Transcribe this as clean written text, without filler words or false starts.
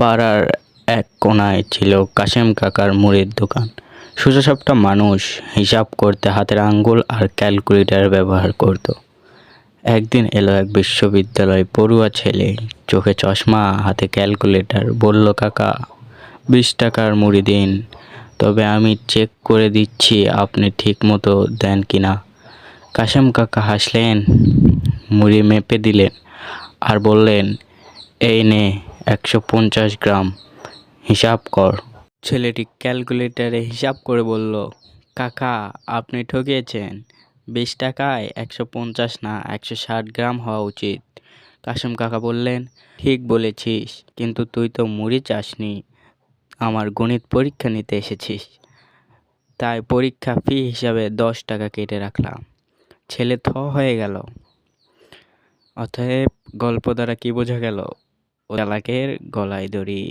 পাড়ার এক কোণায় ছিল কাশেম কাকার মুড়ির দোকান। সোজাসাপটা মানুষ, হিসাব করতে হাতের আঙ্গুল আর ক্যালকুলেটর ব্যবহার করত। একদিন এলো এক বিশ্ববিদ্যালয় পড়ুয়া ছেলে, চোখে চশমা, হাতে ক্যালকুলেটর। বলল, কাকা, 20 টাকার মুড়ি দিন, তবে আমি চেক করে দিচ্ছি আপনি ঠিক মতো দেন কিনা। কাশেম কাকা হাসলেন, মুড়ি মেপে দিলেন আর বললেন, এই নে 150 গ্রাম, হিসাব কর। ছেলেটি ক্যালকুলেটরে হিসাব করে বলল, কাকা, আপনি ঠকিয়েছেন, 20 টাকায় 150 না, 160 গ্রাম হওয়া উচিত। কাশেম কাকা বললেন, ঠিক বলেছিস, কিন্তু তুই তো মুড়ি চাসনি, আমার গণিত পরীক্ষা নিতে এসেছিস, তাই পরীক্ষা ফি হিসাবে 10 টাকা কেটে রাখলাম। ছেলে থ হয়ে গেল। অতএব গল্প দ্বারা কি বোঝা গেল? চালাকের গলায় দড়ি।